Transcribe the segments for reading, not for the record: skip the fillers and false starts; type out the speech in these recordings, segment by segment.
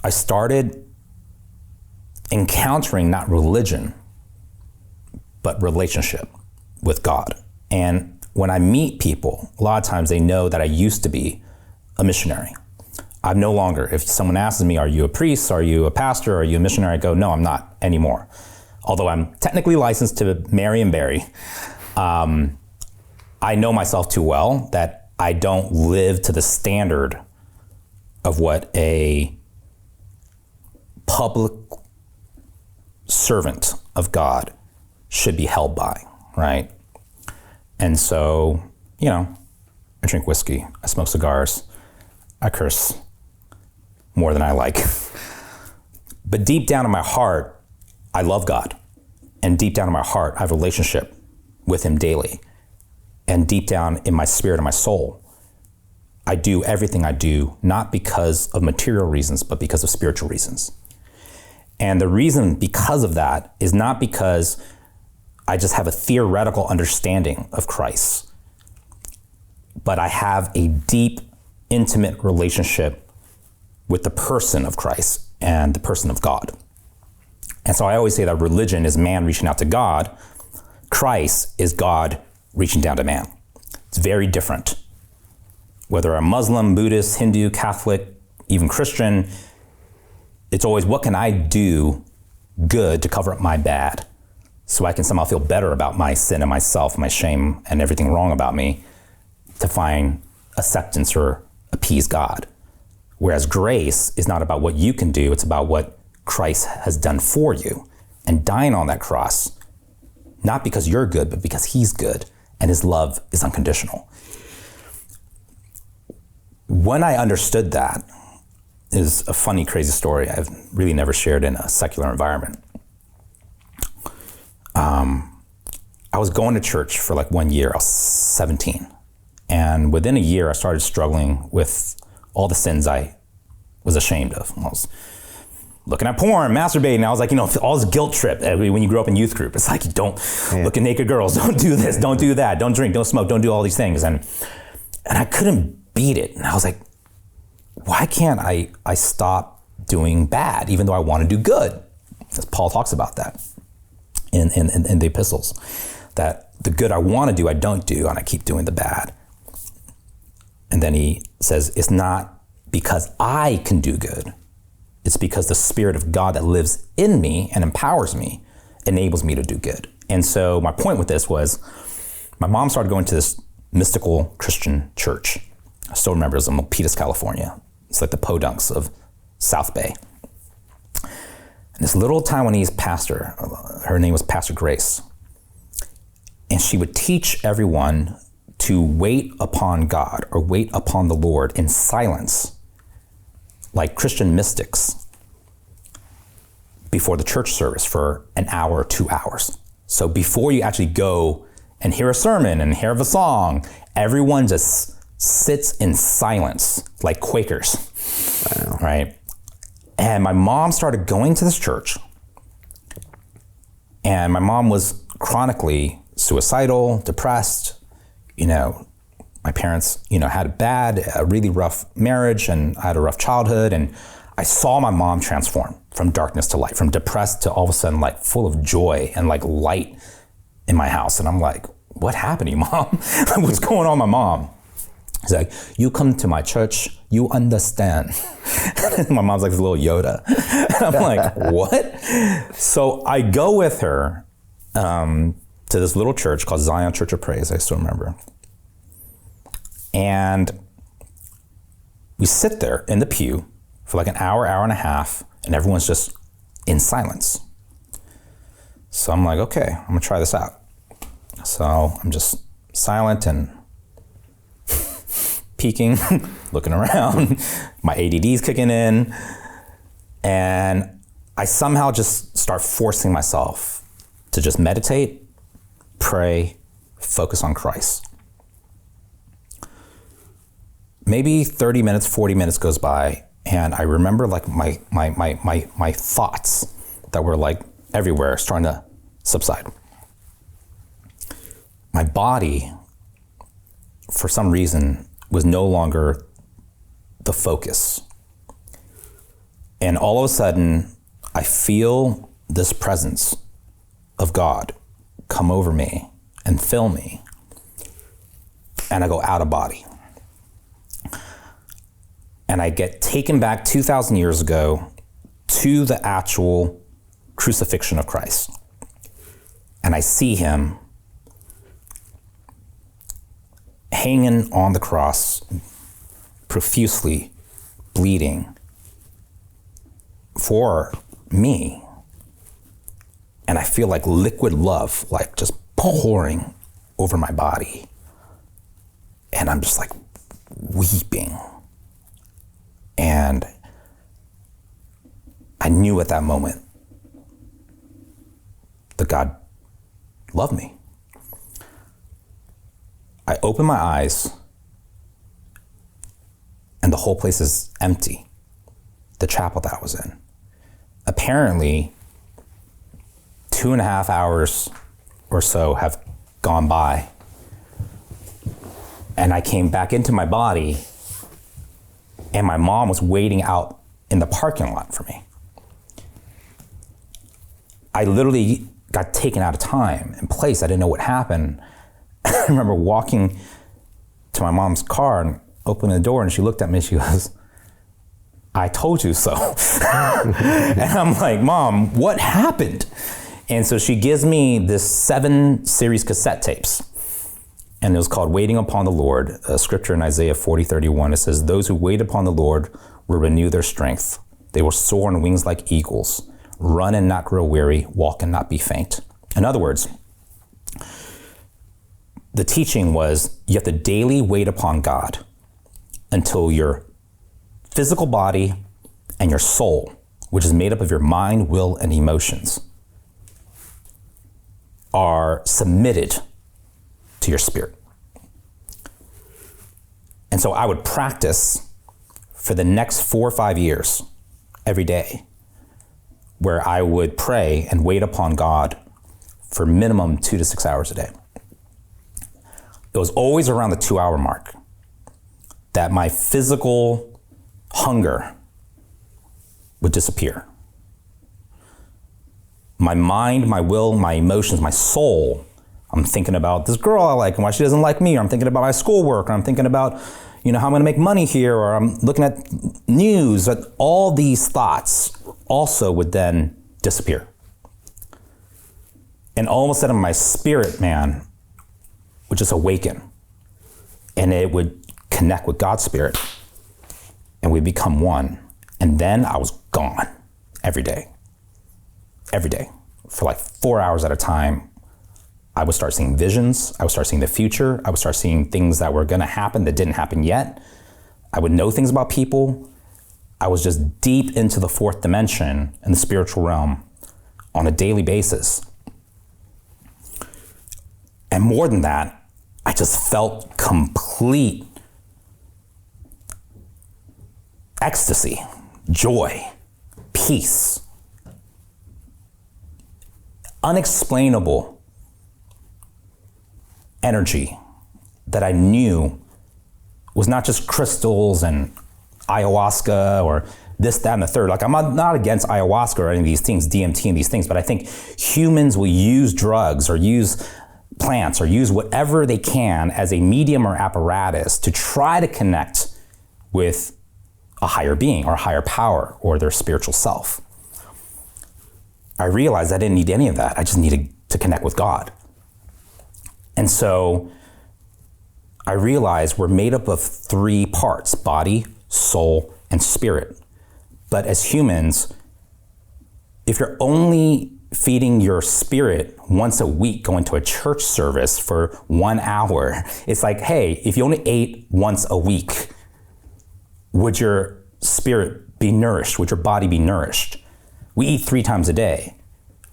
I started encountering not religion, but relationship with God. And when I meet people, a lot of times they know that I used to be a missionary. I'm no longer, if someone asks me, are you a priest? Are you a pastor? Are you a missionary? I go, no, I'm not anymore. Although I'm technically licensed to marry and bury, I know myself too well that I don't live to the standard of what a public servant of God should be held by, right? And so, I drink whiskey, I smoke cigars, I curse more than I like. But deep down in my heart, I love God. And deep down in my heart, I have a relationship with him daily. And deep down in my spirit and my soul, I do everything I do, not because of material reasons, but because of spiritual reasons. And the reason because of that is not because I just have a theoretical understanding of Christ, but I have a deep, intimate relationship with the person of Christ and the person of God. And so I always say that religion is man reaching out to God. Christ is God reaching down to man. It's very different. Whether I'm Muslim, Buddhist, Hindu, Catholic, even Christian, it's always, what can I do good to cover up my bad so I can somehow feel better about my sin and myself, my shame, and everything wrong about me, to find acceptance or appease God. Whereas grace is not about what you can do, it's about what Christ has done for you. And dying on that cross, not because you're good, but because he's good, and his love is unconditional. When I understood that, is a funny, crazy story I've really never shared in a secular environment. I was going to church for like 1 year. I was 17. And within a year, I started struggling with all the sins I was ashamed of. I was looking at porn, masturbating. I was like, all this guilt trip. When you grow up in youth group, it's like, don't look at naked girls. Don't do this. Don't do that. Don't drink. Don't smoke. Don't do all these things. And I couldn't beat it. And I was like, why can't I stop doing bad, even though I want to do good? As Paul talks about that in the epistles, that the good I want to do, I don't do, and I keep doing the bad. And then he says, it's not because I can do good. It's because the Spirit of God that lives in me and empowers me enables me to do good. And so my point with this was, my mom started going to this mystical Christian church. I still remember it was in Milpitas, California. It's like the Podunks of South Bay. And this little Taiwanese pastor, her name was Pastor Grace, and she would teach everyone to wait upon God or wait upon the Lord in silence, like Christian mystics, before the church service for an hour or 2 hours. So before you actually go and hear a sermon and hear a song, everyone just sits in silence like Quakers. Wow. Right? And my mom started going to this church, and my mom was chronically suicidal, depressed. My parents, had a really rough marriage, and I had a rough childhood, and I saw my mom transform from darkness to light, from depressed to all of a sudden like full of joy and like light in my house. And I'm like, what happened to you, Mom? What's going on, my mom? He's like, you come to my church, you understand. My mom's like this little Yoda. And I'm like, what? So I go with her to this little church called Zion Church of Praise, I still remember. And we sit there in the pew for like an hour, hour and a half, and everyone's just in silence. So I'm like, okay, I'm gonna try this out. So I'm just silent and peeking, looking around. My ADD's kicking in. And I somehow just start forcing myself to just meditate, pray, focus on Christ. Maybe 30 minutes, 40 minutes goes by, and I remember like my thoughts that were like everywhere starting to subside. My body, for some reason, was no longer the focus. And all of a sudden, I feel this presence of God come over me and fill me. And I go out of body. And I get taken back 2,000 years ago to the actual crucifixion of Christ. And I see him hanging on the cross, profusely bleeding for me. And I feel like liquid love, like just pouring over my body. And I'm just like weeping. And I knew at that moment that God loved me. I open my eyes and the whole place is empty. The chapel that I was in. Apparently, 2.5 hours or so have gone by. And I came back into my body and my mom was waiting out in the parking lot for me. I literally got taken out of time and place. I didn't know what happened. I remember walking to my mom's car and opening the door and she looked at me and she goes, "I told you so." And I'm like, "Mom, what happened?" And so she gives me this 7 series cassette tapes. And it was called Waiting Upon the Lord, a scripture in Isaiah 40:31. It says, "Those who wait upon the Lord will renew their strength. They will soar on wings like eagles, run and not grow weary, walk and not be faint." In other words, the teaching was you have to daily wait upon God until your physical body and your soul, which is made up of your mind, will, and emotions, are submitted to your spirit. And so I would practice for the next 4 or 5 years every day, where I would pray and wait upon God for minimum 2 to 6 hours a day. It was always around the 2-hour mark that my physical hunger would disappear. My mind, my will, my emotions, my soul, I'm thinking about this girl I like and why she doesn't like me, or I'm thinking about my schoolwork, or I'm thinking about, how I'm gonna make money here, or I'm looking at news. That all these thoughts also would then disappear. And all of a sudden my spirit man would just awaken and it would connect with God's spirit and we'd become one. And then I was gone every day for like 4 hours at a time. I would start seeing visions. I would start seeing the future. I would start seeing things that were going to happen that didn't happen yet. I would know things about people. I was just deep into the 4th dimension in the spiritual realm on a daily basis. And more than that, I just felt complete ecstasy, joy, peace, unexplainable energy that I knew was not just crystals and ayahuasca or this, that, and the third. Like, I'm not against ayahuasca or any of these things, DMT and these things, but I think humans will use drugs or use plants or use whatever they can as a medium or apparatus to try to connect with a higher being or a higher power or their spiritual self. I realized I didn't need any of that. I just needed to connect with God. And so I realized we're made up of 3 parts: body, soul, and spirit. But as humans, if you're only feeding your spirit once a week, going to a church service for 1 hour, it's like, hey, if you only ate once a week, would your spirit be nourished? Would your body be nourished? We eat 3 times a day.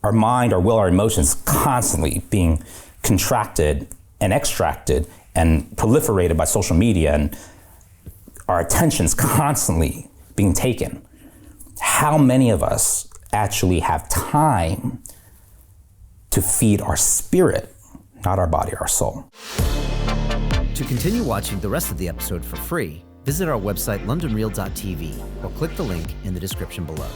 Our mind, our will, our emotions constantly being contracted and extracted and proliferated by social media, and our attention's constantly being taken. How many of us actually have time to feed our spirit, not our body, our soul? To continue watching the rest of the episode for free, Visit our website londonreal.tv or click the link in the description below.